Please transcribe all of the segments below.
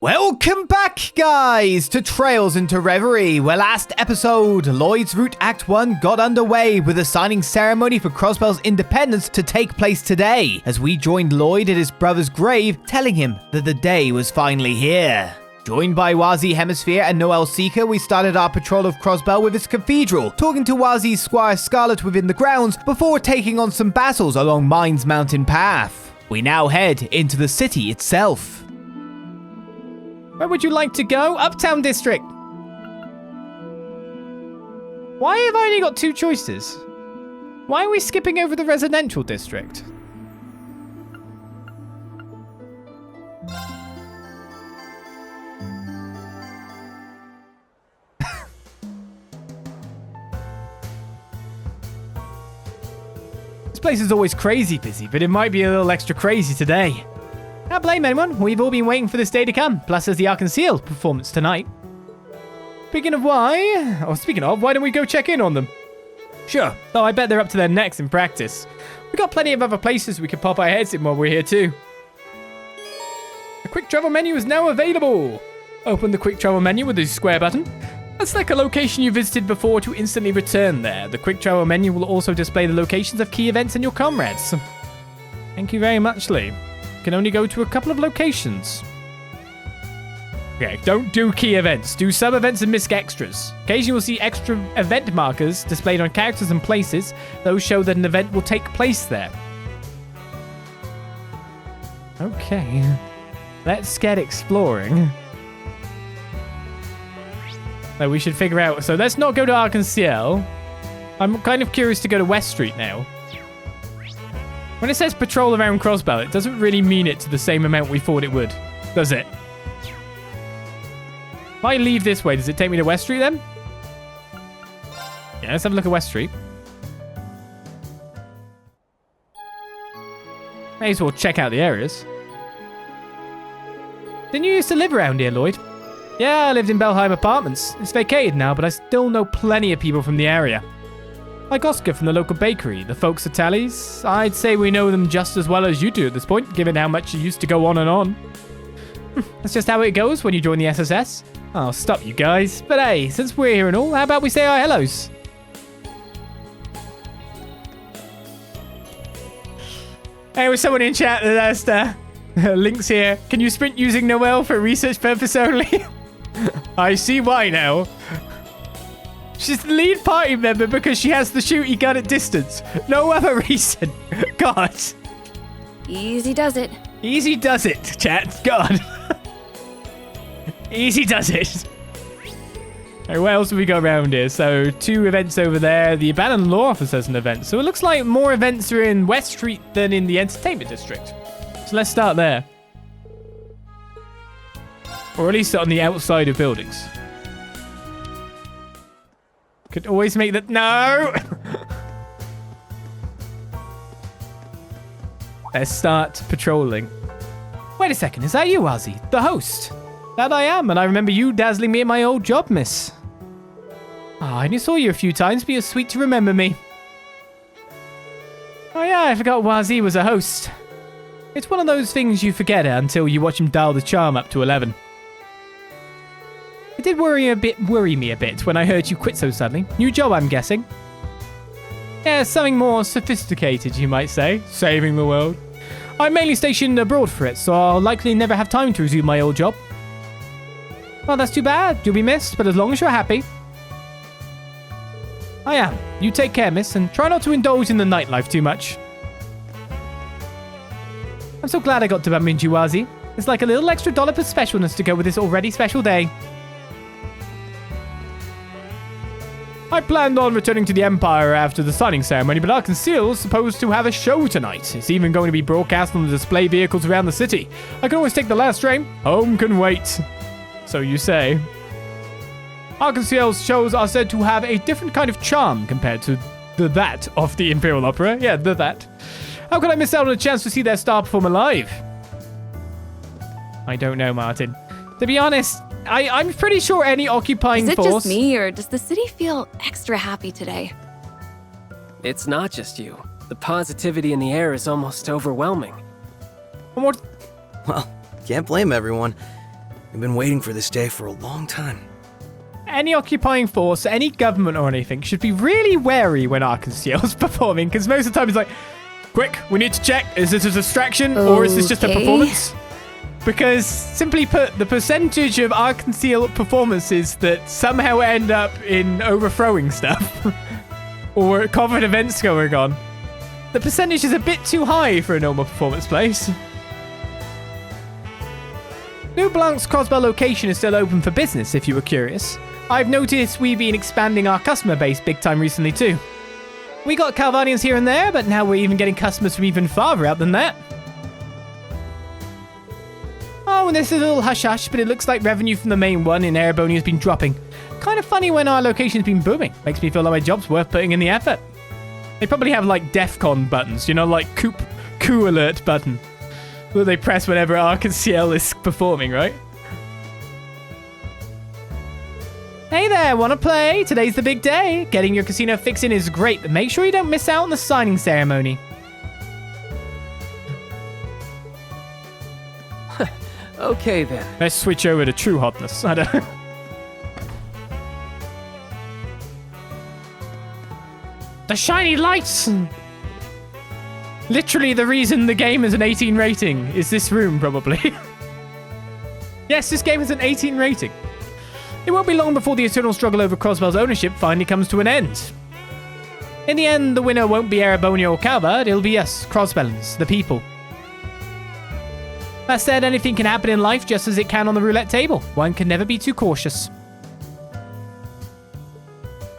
Welcome back, guys, to Trails into Reverie, where last episode, Lloyd's Route Act 1 got underway with a signing ceremony for Crossbell's independence to take place today, as we joined Lloyd at his brother's grave, telling him that the day was finally here. Joined by Wazi Hemisphere and Noel Seeker, we started our patrol of Crossbell with its cathedral, talking to Wazi's Squire Scarlet within the grounds before taking on some battles along Mine's Mountain Path. We now head into the city itself. Where would you like to go? Uptown District. Why have I only got two choices? Why are we skipping over the residential district? This place is always crazy busy, but it might be a little extra crazy today. Can't blame anyone. We've all been waiting for this day to come. Plus, there's the Arc-and-Seal performance tonight. Speaking of, why don't we go check in on them? Sure. Oh, I bet they're up to their necks in practice. We've got plenty of other places we could pop our heads in while we're here too. The quick travel menu is now available. Open the quick travel menu with the square button. Select a location you visited before to instantly return there. The quick travel menu will also display the locations of key events and your comrades. Thank you very much, Lee. Can only go to a couple of locations. Okay, don't do key events. Do sub-events and misc extras. Occasionally you'll see extra event markers displayed on characters and places. Those show that an event will take place there. Okay. Let's get exploring. So we should figure out... So let's not go to Arc-and-Ciel. I'm kind of curious to go to West Street now. When it says patrol around Crossbell, it doesn't really mean it to the same amount we thought it would, does it? If I leave this way, does it take me to West Street then? Yeah, let's have a look at West Street. May as well check out the areas. Didn't you used to live around here, Lloyd? Yeah, I lived in Belheim Apartments. It's vacated now, but I still know plenty of people from the area. Like Oscar from the local bakery, the folks at Tally's. I'd say we know them just as well as you do at this point, given how much you used to go on and on. That's just how it goes when you join the SSS. I'll stop you guys. But hey, since we're here and all, how about we say our hellos? Hey, was someone in chat that asked links here. Can you sprint using Noel for research purpose only? I see why now. She's the lead party member because she has the shooty gun at distance. No other reason. God. Easy does it. Easy does it, chat. God. Easy does it. Right, where else have we got around here? So, 2 events over there. The Abandoned Law Office has an event. So it looks like more events are in West Street than in the Entertainment District. So let's start there. Or at least on the outside of buildings. Could always make that... No! Let's start patrolling. Wait a second, is that you, Wazi? The host? That I am, and I remember you dazzling me at my old job, miss. I only saw you a few times, but you're sweet to remember me. Oh yeah, I forgot Wazi was a host. It's one of those things you forget until you watch him dial the charm up to 11. It did worry me a bit when I heard you quit so suddenly. New job, I'm guessing. Yeah, something more sophisticated, you might say. Saving the world. I'm mainly stationed abroad for it, so I'll likely never have time to resume my old job. Well, that's too bad. You'll be missed, but as long as you're happy. I am. You take care, miss, and try not to indulge in the nightlife too much. I'm so glad I got to bump into you, Wazi. It's like a little extra dollop of specialness to go with this already special day. I planned on returning to the Empire after the signing ceremony, but Arc-and-Ciel is supposed to have a show tonight. It's even going to be broadcast on the display vehicles around the city. I can always take the last train. Home can wait. So you say. Arc-and-Ciel's shows are said to have a different kind of charm compared to the that of the Imperial Opera. Yeah, the that. How could I miss out on a chance to see their star perform live? I don't know, Martin. To be honest, I'm pretty sure any occupying force... Is it just me, or does the city feel extra happy today? It's not just you. The positivity in the air is almost overwhelming. What? Well, can't blame everyone. We've been waiting for this day for a long time. Any occupying force, any government or anything, should be really wary when Arkansas's performing, because most of the time it's like, quick, we need to check, is this a distraction, or is this just a performance? Because, simply put, the percentage of Arkansas performances that somehow end up in overthrowing stuff, or covered events going on, the percentage is a bit too high for a normal performance place. New Blanc's Crossbell location is still open for business, if you were curious. I've noticed we've been expanding our customer base big time recently too. We got Calvardians here and there, but now we're even getting customers from even farther out than that. Oh, and this is a little hush-hush, but it looks like revenue from the main one in Erebonia has been dropping. Kind of funny when our location's been booming. Makes me feel like my job's worth putting in the effort. They probably have like DEFCON buttons, you know, like coup alert button that they press whenever Arkansas is performing, right? Hey there, wanna play? Today's the big day. Getting your casino fixing is great, but make sure you don't miss out on the signing ceremony. Okay then. Let's switch over to true hotness. I don't... The shiny lights! Literally the reason the game is an 18 rating is this room, probably. Yes, this game is an 18 rating. It won't be long before the eternal struggle over Crossbell's ownership finally comes to an end. In the end, the winner won't be Erebonia or Calvard, it'll be us, Crossbellans, the people. That said, anything can happen in life just as it can on the roulette table. One can never be too cautious.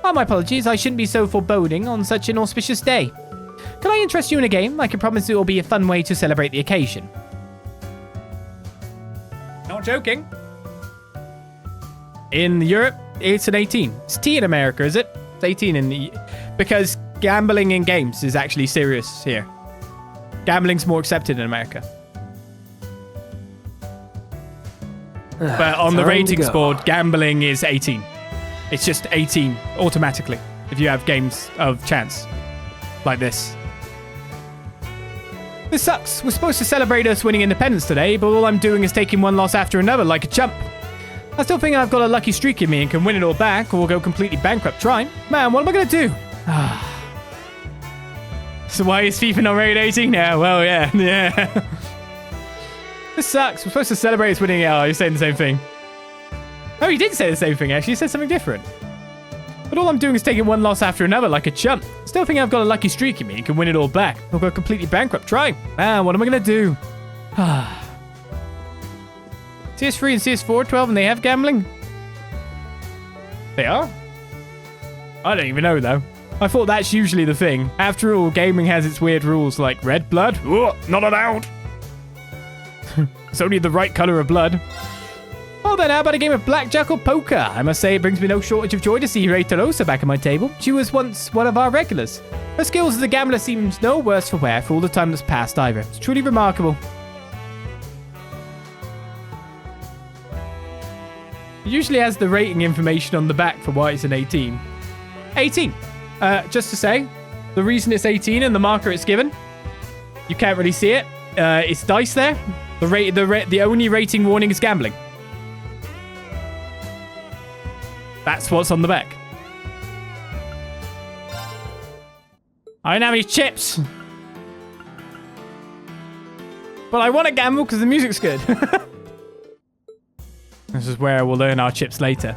Oh, my apologies, I shouldn't be so foreboding on such an auspicious day. Can I interest you in a game? I can promise it will be a fun way to celebrate the occasion. Not joking. In Europe, it's an 18. It's T in America, is it? It's 18 in the... Because gambling in games is actually serious here. Gambling's more accepted in America. But on the ratings board, gambling is 18. It's just 18 automatically if you have games of chance like this. This sucks. We're supposed to celebrate us winning independence today, but all I'm doing is taking one loss after another like a chump. I still think I've got a lucky streak in me and can win it all back, or we'll go completely bankrupt trying. Man, what am I going to do? So why is FIFA not rated 18 now? Well, yeah. This sucks. We're supposed to celebrate us winning. Oh, you're saying the same thing. Oh, he did say the same thing, actually. He said something different. But all I'm doing is taking one loss after another like a chump. Still think I've got a lucky streak in me and can win it all back. I'll go completely bankrupt trying. Man, what am I going to do? CS3 and CS4 12 and they have gambling? They are? I don't even know, though. I thought that's usually the thing. After all, gaming has its weird rules like red blood? Ooh, not allowed. It's only the right color of blood. Oh, then how about a game of blackjack or poker? I must say it brings me no shortage of joy to see Ray Tolosa back at my table. She was once one of our regulars. Her skills as a gambler seems no worse for wear for all the time that's passed either. It's truly remarkable. It usually has the rating information on the back for why it's an 18. 18. Just to say, the reason it's 18 and the marker it's given, you can't really see it. It's dice there. The only rating warning is gambling. That's what's on the back. I don't have any chips. But I want to gamble because the music's good. This is where we'll learn our chips later.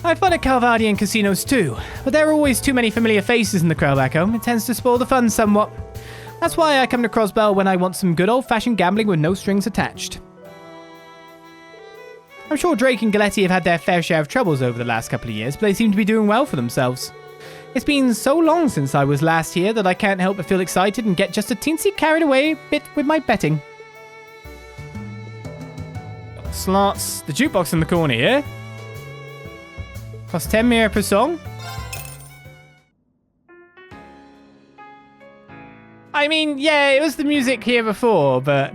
I have fun at Calvardian casinos too, but there are always too many familiar faces in the crowd back home. It tends to spoil the fun somewhat. That's why I come to Crossbell when I want some good old-fashioned gambling with no strings attached. I'm sure Drake and Galetti have had their fair share of troubles over the last couple of years, but they seem to be doing well for themselves. It's been so long since I was last here that I can't help but feel excited and get just a teensy carried away a bit with my betting. Slots. The jukebox in the corner here. Costs 10 mira per song. I mean, yeah, it was the music here before, but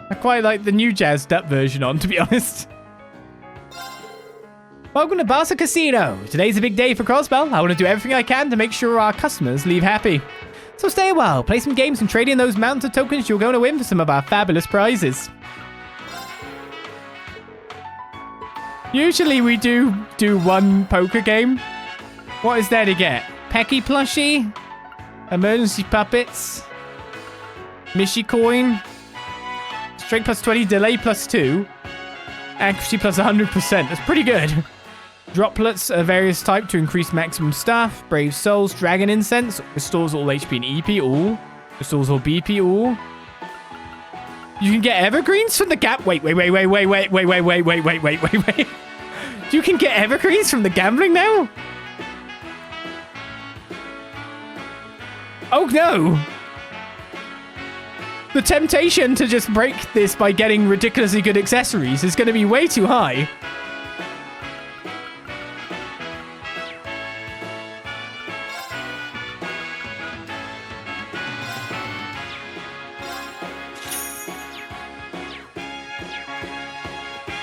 I quite like the new jazzed up version on, to be honest. Welcome to Barca Casino. Today's a big day for Crossbell. I want to do everything I can to make sure our customers leave happy. So stay a while, play some games and trade in those mountains of tokens you're going to win for some of our fabulous prizes. Usually we do one poker game. What is there to get? Pecky plushie? Emergency puppets? Mishi coin? Strength plus 20, delay plus 2. Accuracy plus 100%. That's pretty good. Droplets of various type to increase maximum stuff. Brave Souls, Dragon Incense. Restores all HP and EP, all. Restores all BP, all. You can get evergreens from the wait. You can get evergreens from the gambling now? Oh no! The temptation to just break this by getting ridiculously good accessories is going to be way too high.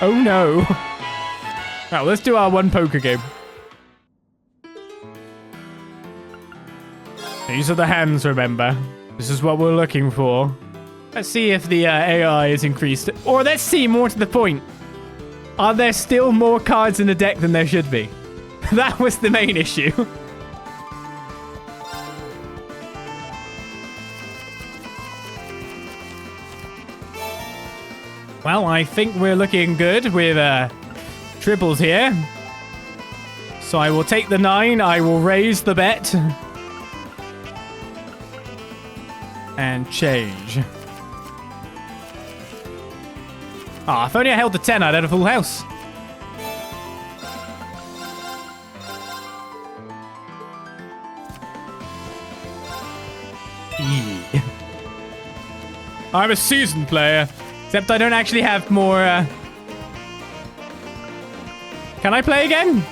Oh no. Right, let's do our one poker game. These are the hands, remember. This is what we're looking for. Let's see if the AI is increased. Or let's see, more to the point. Are there still more cards in the deck than there should be? That was the main issue. Well, I think we're looking good with triples here. So I will take the 9. I will raise the bet. And change. Ah, if only I held the 10, I'd had a full house. I'm a seasoned player. Except I don't actually have more, Can I play again?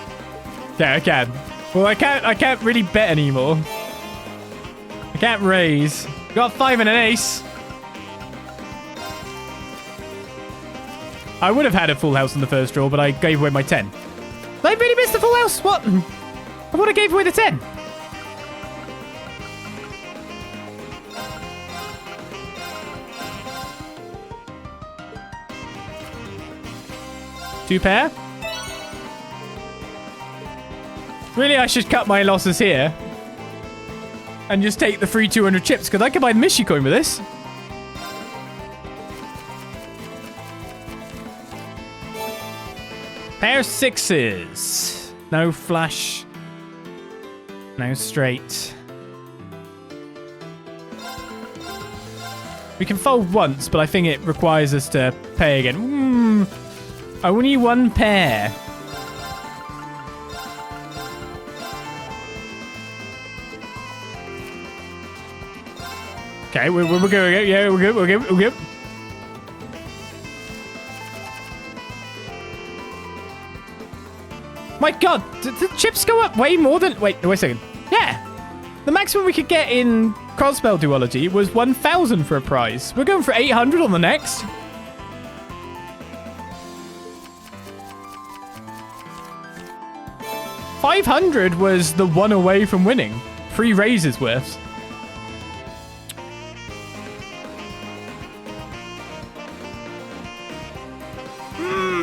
Yeah, I can. Well, I can't really bet anymore. I can't raise. Got 5 and an ace. I would have had a full house in the first draw, but I gave away my 10. I really missed the full house. What? I would have gave away the 10. Two pair. Really, I should cut my losses here. And just take the free 200 chips, because I can buy the Mishi coin with this. Pair 6s. No flush. No straight. We can fold once, but I think it requires us to pay again. Only one pair. Okay, we're good. Yeah, we're good. My god, the chips go up way more than... Wait a second. Yeah. The maximum we could get in Crossbell duology was 1,000 for a prize. We're going for 800 on the next. $500 was the one away from winning. 3 raises worth.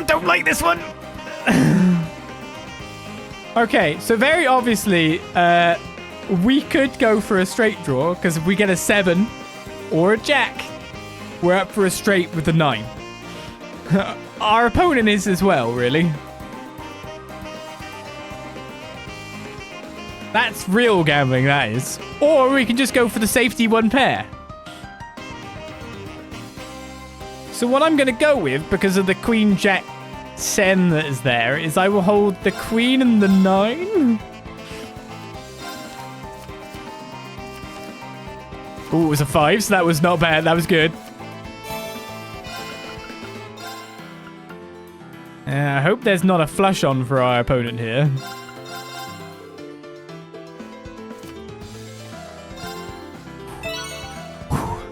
Don't like this one. Okay, so very obviously, we could go for a straight draw, because if we get a 7 or a jack, we're up for a straight with a 9. Our opponent is as well, really. That's real gambling, that is. Or we can just go for the safety 1 pair. So what I'm going to go with, because of the Queen Jack 10 that is there, is I will hold the Queen and the 9. Ooh, it was a 5, so that was not bad. That was good. I hope there's not a flush on for our opponent here.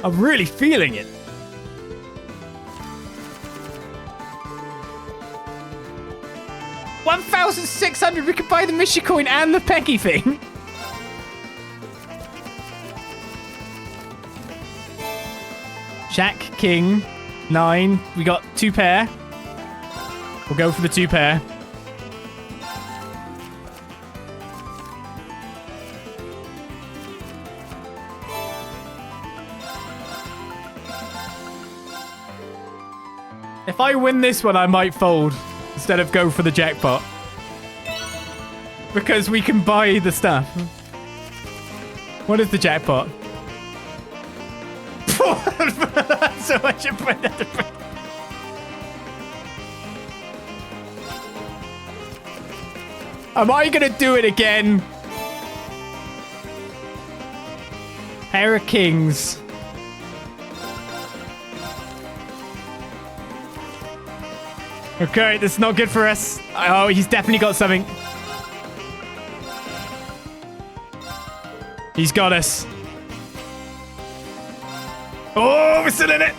I'm really feeling it. $1,600. We could buy the Mishi coin and the Pecky thing. Jack, King, 9. We got 2 pair. We'll go for the 2 pair. If I win this one, I might fold instead of go for the jackpot. Because we can buy the stuff. What is the jackpot? So much of Am I gonna do it again? Pair of kings. Okay, this is not good for us. Oh, he's definitely got something. He's got us. Oh, we're still in it.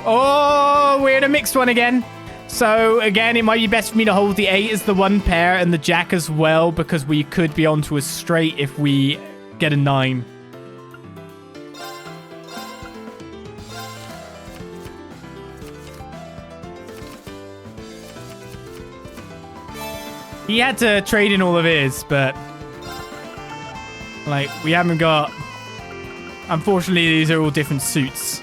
Oh, we're in a mixed one again. So, again, it might be best for me to hold the 8 as the one pair and the jack as well, because we could be onto a straight if we get a 9. He had to trade in all of his, but... like, we haven't got... Unfortunately, these are all different suits.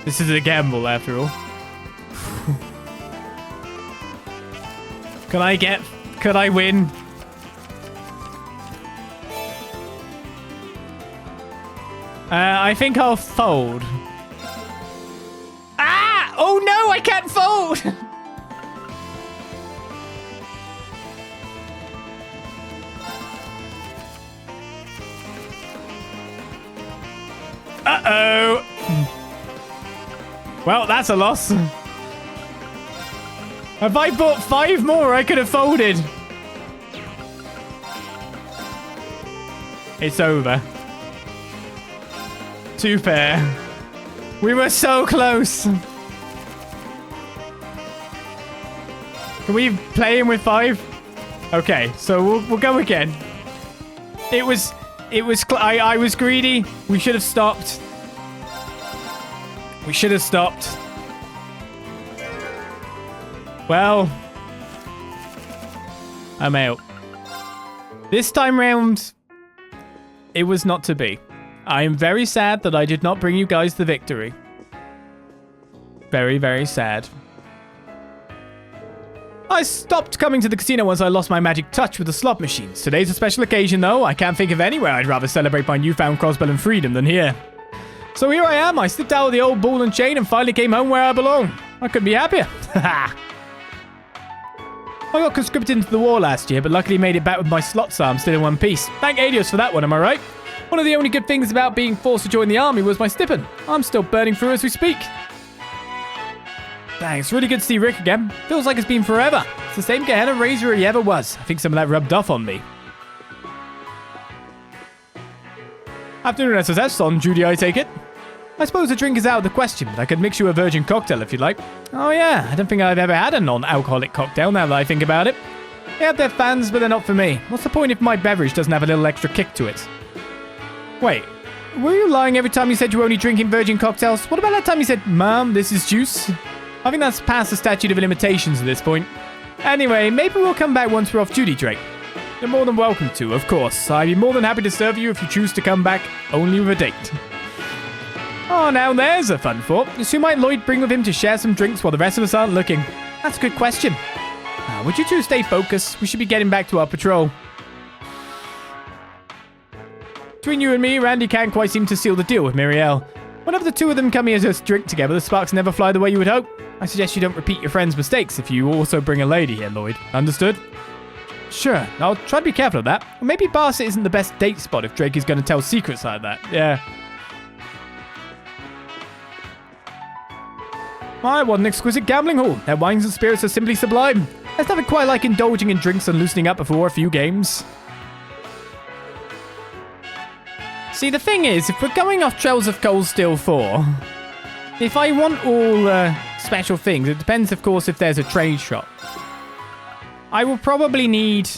This is a gamble, after all. Could I win? I think I'll fold. Ah! Oh no, I can't fold! Uh-oh. Well, that's a loss. If I bought 5 more, I could have folded. It's over. 2 pair. We were so close. Can we play him with 5? Okay, so we'll go again. I was greedy. We should have stopped. We should have stopped. Well, I'm out. This time round, it was not to be. I am very sad that I did not bring you guys the victory. Very, very sad. I stopped coming to the casino once I lost my magic touch with the slot machines. Today's a special occasion, though. I can't think of anywhere I'd rather celebrate my newfound Crossbell and freedom than here. So here I am. I slipped out of the old ball and chain and finally came home where I belong. I couldn't be happier. I got conscripted into the war last year, but luckily made it back with my slots arm still in one piece. Thank Adios for that one, am I right? One of the only good things about being forced to join the army was my stipend. I'm still burning through as we speak. Dang, it's really good to see Rick again. Feels like it's been forever. It's the same Gehenna Razor he ever was. I think some of that rubbed off on me. Afternoon SSS on Judy, I take it. I suppose a drink is out of the question, but I could mix you a virgin cocktail if you'd like. Oh yeah, I don't think I've ever had a non-alcoholic cocktail now that I think about it. They have their fans, but they're not for me. What's the point if my beverage doesn't have a little extra kick to it? Wait, were you lying every time you said you were only drinking virgin cocktails? What about that time you said, Mom, this is juice? I think that's past the statute of limitations at this point. Anyway, maybe we'll come back once we're off duty, Drake. You're more than welcome to, of course. I'd be more than happy to serve you if you choose to come back, only with a date. Oh, now there's a fun thought. Who might Lloyd bring with him to share some drinks while the rest of us aren't looking? That's a good question. Would you two stay focused? We should be getting back to our patrol. Between you and me, Randy can't quite seem to seal the deal with Muriel. Whenever the two of them come here to drink together, the sparks never fly the way you would hope. I suggest you don't repeat your friend's mistakes if you also bring a lady here, Lloyd. Understood? Sure, I'll try to be careful of that. Or maybe Barca isn't the best date spot if Drake is going to tell secrets like that. Yeah. My, what an exquisite gambling hall. Their wines and spirits are simply sublime. There's nothing quite like indulging in drinks and loosening up before a few games. See, the thing is, if we're going off Trails of Cold Steel 4, if I want all special things, it depends, of course, if there's a trade shop. I will probably need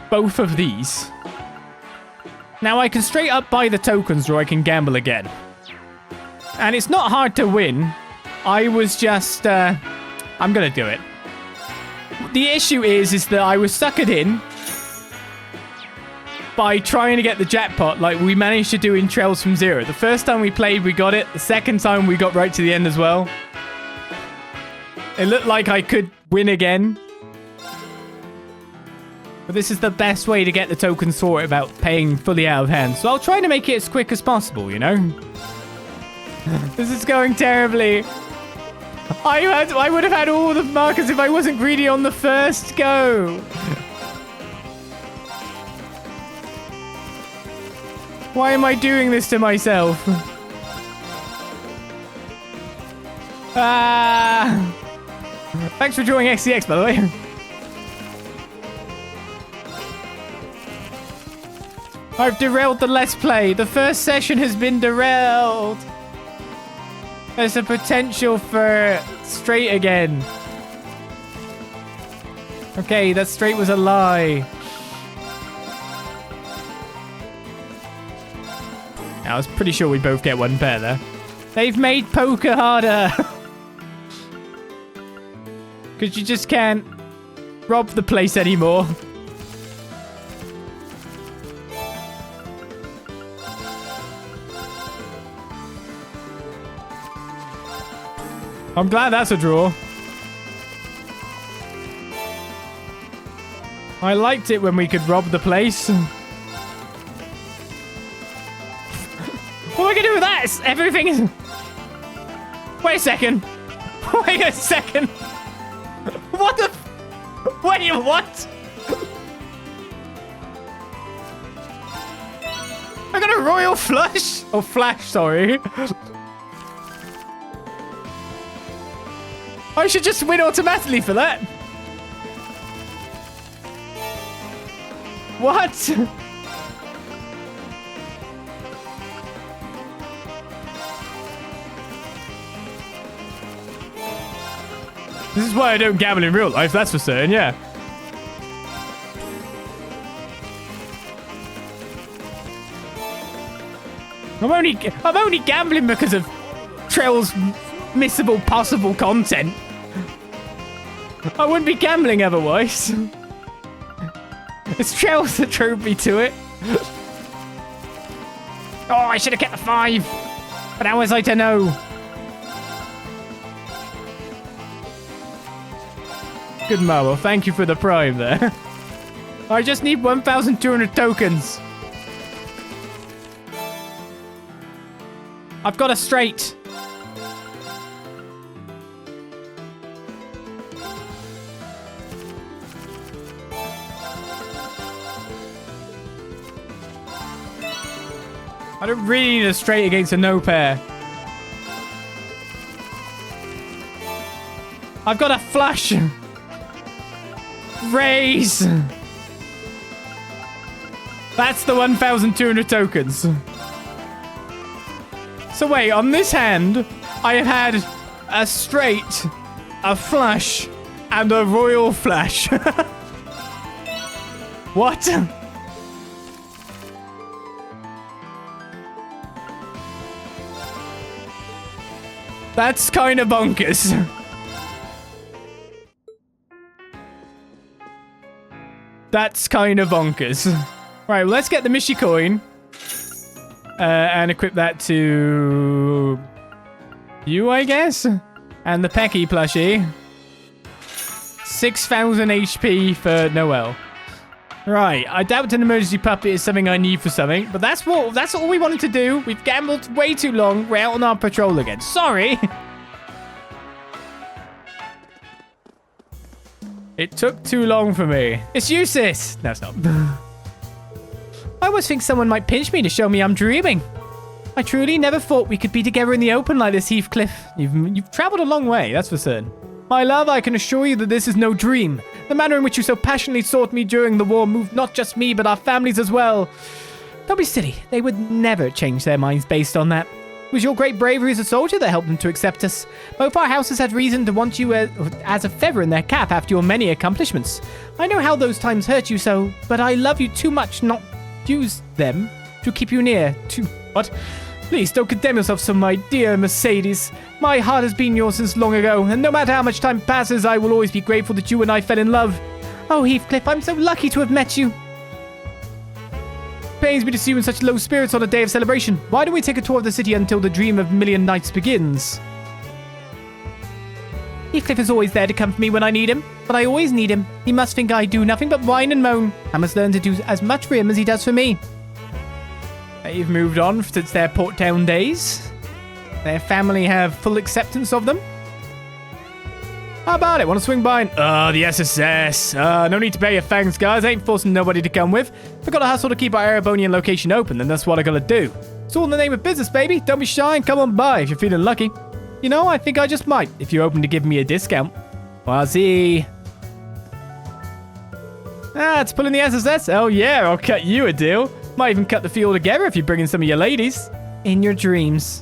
both of these. Now, I can straight up buy the tokens or I can gamble again. And it's not hard to win. I was just, I'm going to do it. the issue is that I was suckered in by trying to get the jackpot like we managed to do in Trails from Zero. The first time we played, we got it. The second time, we got right to the end as well. It looked like I could win again. But this is the best way to get the tokens for it without paying fully out of hand. So I'll try to make it as quick as possible, you know? This is going terribly. I would have had all the markers if I wasn't greedy on the first go. Why am I doing this to myself? Thanks for drawing XCX, by the way. I've derailed the Let's Play. The first session has been derailed. There's a potential for straight again. Okay, that straight was a lie. I was pretty sure we both get one pair there. They've made poker harder. Because you just can't rob the place anymore. I'm glad that's a draw. I liked it when we could rob the place. What am I going to do with that? Everything is... Wait a second. Wait a second. What the... Wait, what? I got a royal flush? Oh, flash, sorry. I should just win automatically for that. What? This is why I don't gamble in real life, that's for certain, yeah. I'm only gambling because of Trail's missable possible content. I wouldn't be gambling otherwise. It's Trails that drove me to it. Oh, I should have kept the 5. But how was I to know? Good marble. Thank you for the prime there. I just need 1,200 tokens. I've got a straight. I don't really need a straight against a no pair. I've got a flush. Raise. That's the 1,200 tokens. So wait, on this hand, I have had a straight, a flush, and a royal flash. What? That's kind of bonkers. That's kind of bonkers. Right, well, let's get the Mishi coin. And equip that to... you, I guess? And the Pecky plushie. 6,000 HP for Noelle. Right, I doubt an emergency puppet is something I need for something, but that's all we wanted to do. We've gambled way too long. We're out on our patrol again. Sorry. It took too long for me. It's useless. No, it's not. I always think someone might pinch me to show me I'm dreaming. I truly never thought we could be together in the open like this, Heathcliff. You've traveled a long way, that's for certain. My love, I can assure you that this is no dream. The manner in which you so passionately sought me during the war moved not just me, but our families as well. Don't be silly. They would never change their minds based on that. It was your great bravery as a soldier that helped them to accept us. Both our houses had reason to want you as a feather in their cap after your many accomplishments. I know how those times hurt you so, but I love you too much not use them to keep you near. Please don't condemn yourself so, my dear Mercedes. My heart has been yours since long ago, and no matter how much time passes, I will always be grateful that you and I fell in love. Oh, Heathcliff, I'm so lucky to have met you. Pains me to see you in such low spirits on a day of celebration. Why don't we take a tour of the city until the dream of million nights begins? Heathcliff is always there to come for me when I need him, but I always need him. He must think I do nothing but whine and moan. I must learn to do as much for him as he does for me. They've moved on since their Port Town days. Their family have full acceptance of them. How about it? Want to swing by and... the SSS. No need to pay your thanks, guys. I ain't forcing nobody to come with. If I gotta hustle to keep our Erebonian location open, then that's what I gotta do. It's all in the name of business, baby. Don't be shy and come on by if you're feeling lucky. You know, I think I just might, if you're open to give me a discount. Wazzy. It's pulling the SSS. Oh yeah, I'll cut you a deal. Might even cut the fee altogether if you bring in some of your ladies. In your dreams.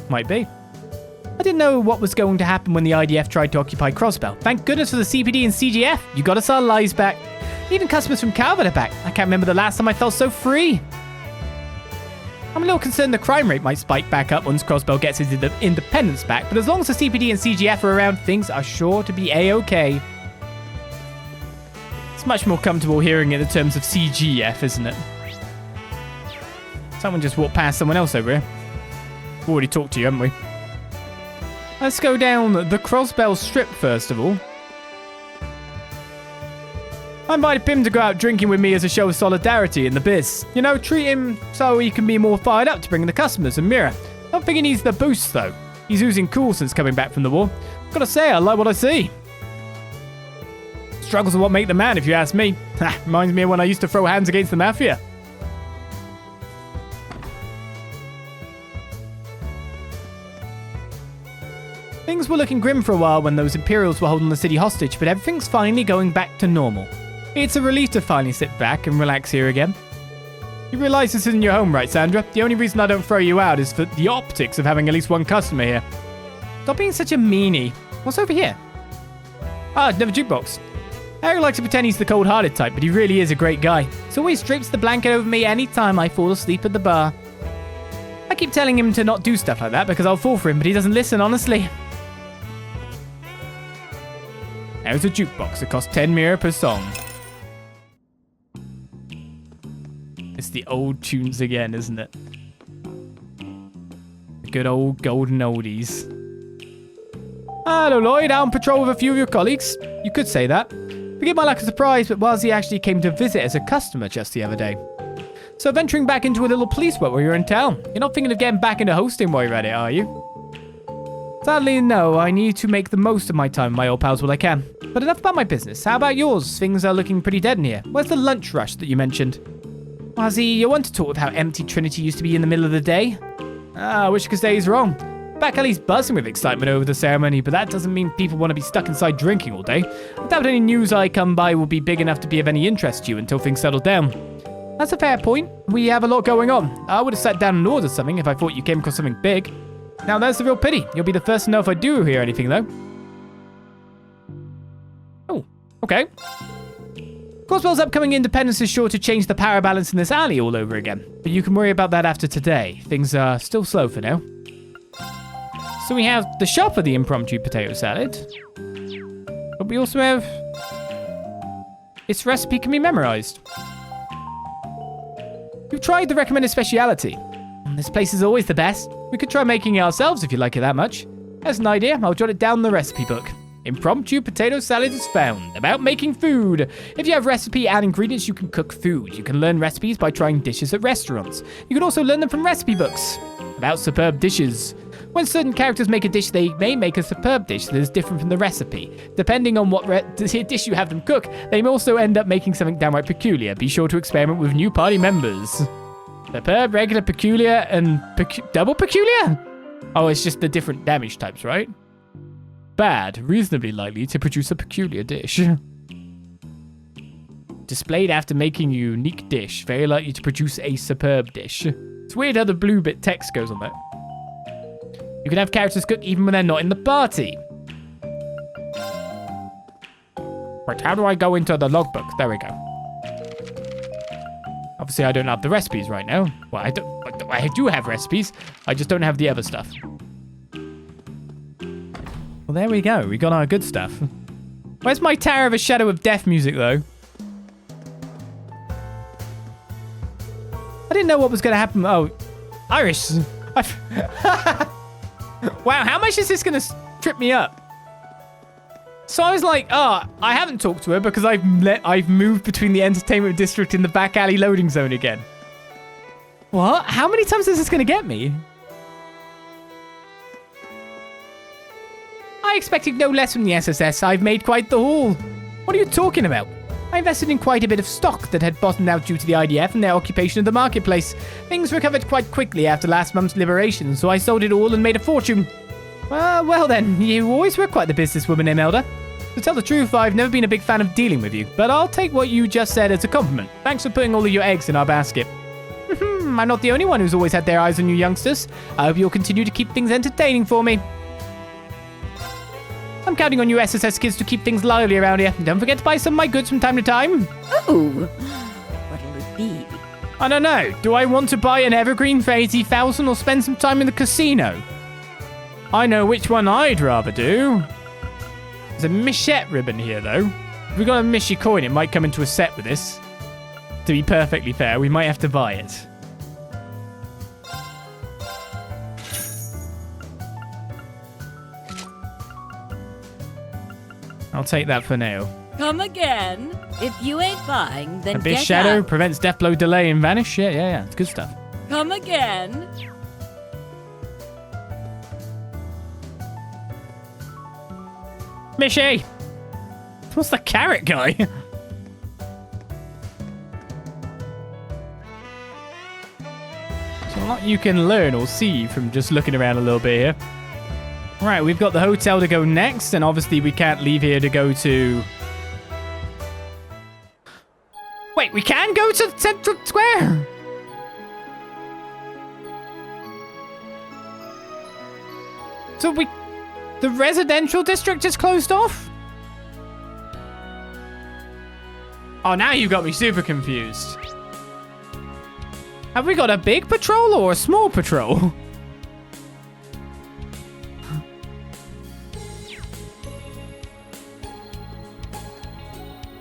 Might be. I didn't know what was going to happen when the IDF tried to occupy Crossbell. Thank goodness for the CPD and CGF. You got us our lives back. Even customers from Calvert are back. I can't remember the last time I felt so free. I'm a little concerned the crime rate might spike back up once Crossbell gets his independence back, but as long as the CPD and CGF are around, things are sure to be A-okay. It's much more comfortable hearing it in terms of CGF, isn't it? Someone just walked past someone else over here. We've already talked to you, haven't we? Let's go down the Crossbell Strip first of all. I invited Pim to go out drinking with me as a show of solidarity in the biz. You know, treat him so he can be more fired up to bring in the customers and Mira. Don't think he needs the boost though. He's oozing cool since coming back from the war. Gotta say, I like what I see. Struggles are what make the man, if you ask me. Reminds me of when I used to throw hands against the Mafia. Things were looking grim for a while when those Imperials were holding the city hostage, but everything's finally going back to normal. It's a relief to finally sit back and relax here again. You realize this isn't your home, right, Sandra? The only reason I don't throw you out is for the optics of having at least one customer here. Stop being such a meanie. What's over here? Another jukebox. Harry likes to pretend he's the cold-hearted type, but he really is a great guy. He always drapes the blanket over me anytime I fall asleep at the bar. I keep telling him to not do stuff like that because I'll fall for him, but he doesn't listen, honestly. There's a jukebox that costs 10 mira per song. It's the old tunes again, isn't it? The good old golden oldies. Hello, Lloyd. Out on patrol with a few of your colleagues. You could say that. Forgive my lack of surprise, but Wazzy actually came to visit as a customer just the other day. So venturing back into a little police work while you're in town. You're not thinking of getting back into hosting while you're at it, are you? Sadly, no. I need to make the most of my time with my old pals while I can. But enough about my business. How about yours? Things are looking pretty dead in here. Where's the lunch rush that you mentioned? Wazzy, you want to talk with how empty Trinity used to be in the middle of the day? I wish I could say he's wrong. Back at least buzzing with excitement over the ceremony, but that doesn't mean people want to be stuck inside drinking all day. I doubt any news I come by will be big enough to be of any interest to you until things settle down. That's a fair point. We have a lot going on. I would have sat down and ordered something if I thought you came across something big. Now that's the real pity. You'll be the first to know if I do hear anything, though. Oh, okay. Crossbell's upcoming independence is sure to change the power balance in this alley all over again. But you can worry about that after today. Things are still slow for now. So we have the shop for the impromptu potato salad. But we also have... its recipe can be memorized. We've tried the recommended speciality. This place is always the best. We could try making it ourselves if you like it that much. As an idea, I'll jot it down in the recipe book. Impromptu potato salad is found. About making food. If you have recipe and ingredients, you can cook food. You can learn recipes by trying dishes at restaurants. You can also learn them from recipe books. About superb dishes. When certain characters make a dish, they may make a superb dish that is different from the recipe. Depending on what dish you have them cook, they may also end up making something downright peculiar. Be sure to experiment with new party members. Superb, regular, peculiar, and double peculiar? Oh, it's just the different damage types, right? Bad, reasonably likely to produce a peculiar dish. Displayed after making a unique dish, very likely to produce a superb dish. It's weird how the blue bit text goes on that. You can have characters cook even when they're not in the party. Right, how do I go into the logbook? There we go. Obviously, I don't have the recipes right now. Well, I do have recipes. I just don't have the other stuff. Well, there we go. We got our good stuff. Where's my Tower of a Shadow of Death music, though? I didn't know what was going to happen. Oh, Irish. Wow, how much is this going to trip me up? So I was like, oh, I haven't talked to her because I've moved between the entertainment district and the back alley loading zone again. What? How many times is this going to get me? I expected no less from the SSS. I've made quite the haul. What are you talking about? I invested in quite a bit of stock that had bottomed out due to the IDF and their occupation of the marketplace. Things recovered quite quickly after last month's liberation, so I sold it all and made a fortune. Well then, you always were quite the businesswoman, Imelda. To tell the truth, I've never been a big fan of dealing with you, but I'll take what you just said as a compliment. Thanks for putting all of your eggs in our basket. I'm not the only one who's always had their eyes on you youngsters. I hope you'll continue to keep things entertaining for me. I'm counting on you SSS kids to keep things lively around here. Don't forget to buy some of my goods from time to time. Oh, what'll it be? I don't know. Do I want to buy an evergreen for 80,000 or spend some time in the casino? I know which one I'd rather do. There's a Michette ribbon here, though. If we got a Mishi coin, it might come into a set with this. To be perfectly fair, we might have to buy it. I'll take that for now. Come again. If you ain't buying, then Abyss get Shadow up. prevents death blow, delay, and vanish. Yeah. It's good stuff. Come again. Mishy! What's the carrot guy? So a lot you can learn or see from just looking around a little bit here. Right, we've got the hotel to go next, and obviously we can't leave here to go to... Wait, we can go to Central Square? So the residential district is closed off? Oh, now you got me super confused. Have we got a big patrol or a small patrol?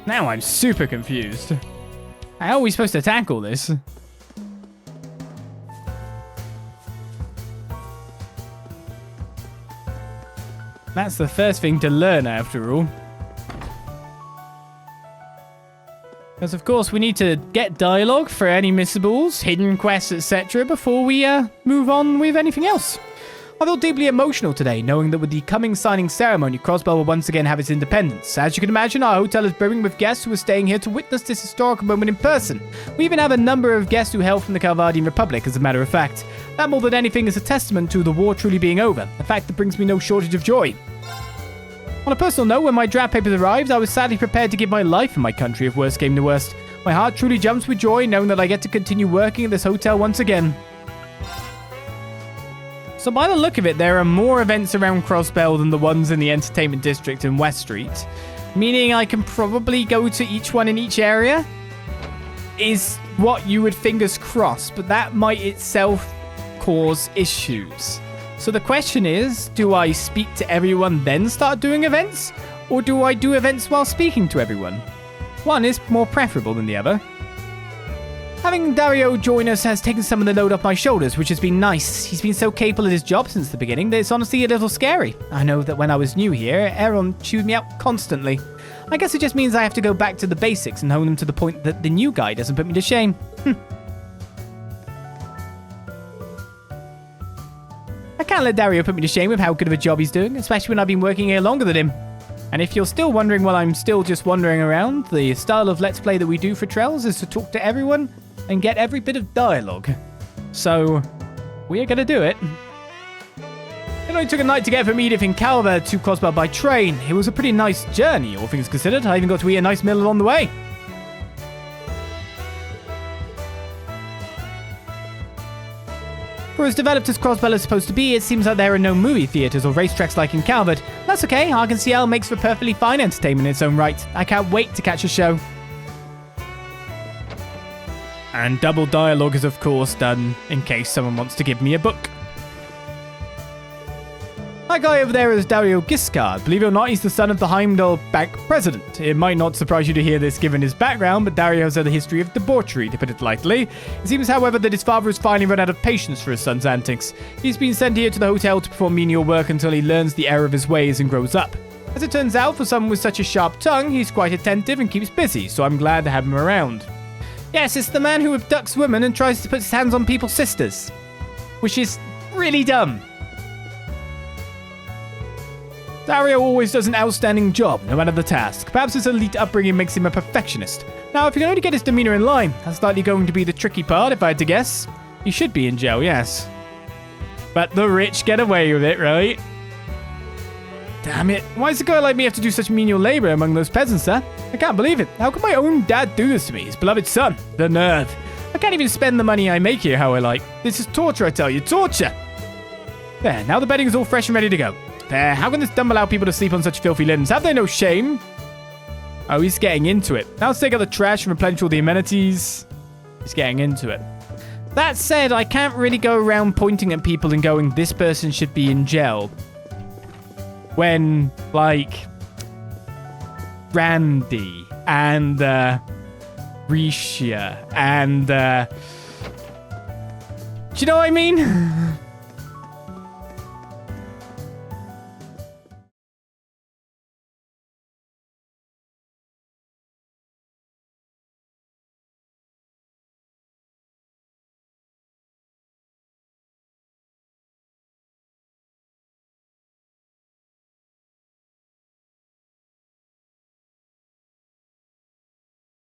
Now I'm super confused. How are we supposed to tackle this? That's the first thing to learn, after all. Because, of course, we need to get dialogue for any missables, hidden quests, etc. before we move on with anything else. I feel deeply emotional today, knowing that with the coming signing ceremony, Crossbell will once again have its independence. As you can imagine, our hotel is brimming with guests who are staying here to witness this historical moment in person. We even have a number of guests who hail from the Calvardian Republic, as a matter of fact. That more than anything is a testament to the war truly being over, a fact that brings me no shortage of joy. On a personal note, when my draft papers arrived, I was sadly prepared to give my life for my country if worst came to worst. My heart truly jumps with joy knowing that I get to continue working at this hotel once again. So by the look of it, there are more events around Crossbell than the ones in the entertainment district in West Street. Meaning I can probably go to each one in each area? Is what you would fingers crossed, but that might itself cause issues. So the question is, do I speak to everyone then start doing events? Or do I do events while speaking to everyone? One is more preferable than the other. Having Dario join us has taken some of the load off my shoulders, which has been nice. He's been so capable at his job since the beginning that it's honestly a little scary. I know that when I was new here, Aaron chewed me out constantly. I guess it just means I have to go back to the basics and hone them to the point that the new guy doesn't put me to shame. I can't let Dario put me to shame with how good of a job he's doing, especially when I've been working here longer than him. And if you're still wondering while I'm still just wandering around, the style of Let's Play that we do for Trells is to talk to everyone and get every bit of dialogue. So, we are going to do it. It only took a night to get from Edith in Calver to Crossbell by train. It was a pretty nice journey, all things considered. I even got to eat a nice meal along the way. For as developed as Crossbell is supposed to be, it seems like there are no movie theaters or racetracks like in Calvert. That's okay, Arkansas makes for perfectly fine entertainment in its own right. I can't wait to catch a show. And double dialogue is, of course, done in case someone wants to give me a book. That guy over there is Dario Giscard. Believe it or not, he's the son of the Heimdall Bank president. It might not surprise you to hear this given his background, but Dario has had a history of debauchery, to put it lightly. It seems, however, that his father has finally run out of patience for his son's antics. He's been sent here to the hotel to perform menial work until he learns the error of his ways and grows up. As it turns out, for someone with such a sharp tongue, he's quite attentive and keeps busy, so I'm glad to have him around. Yes, it's the man who abducts women and tries to put his hands on people's sisters. Which is really dumb. Dario always does an outstanding job, no matter the task. Perhaps his elite upbringing makes him a perfectionist. Now, if he can only get his demeanor in line, that's likely going to be the tricky part, if I had to guess. He should be in jail, yes. But the rich get away with it, right? Damn it. Why does a guy like me have to do such menial labor among those peasants, huh? I can't believe it. How can my own dad do this to me, his beloved son? The nerve. I can't even spend the money I make here how I like. This is torture, I tell you. Torture! There, now the bedding is all fresh and ready to go. There, how can this dumb allow people to sleep on such filthy linens? Have they no shame? Oh, he's getting into it. Now let's take out the trash and replenish all the amenities. He's getting into it. That said, I can't really go around pointing at people and going, this person should be in jail. When, like, Randy and Risha and, do you know what I mean?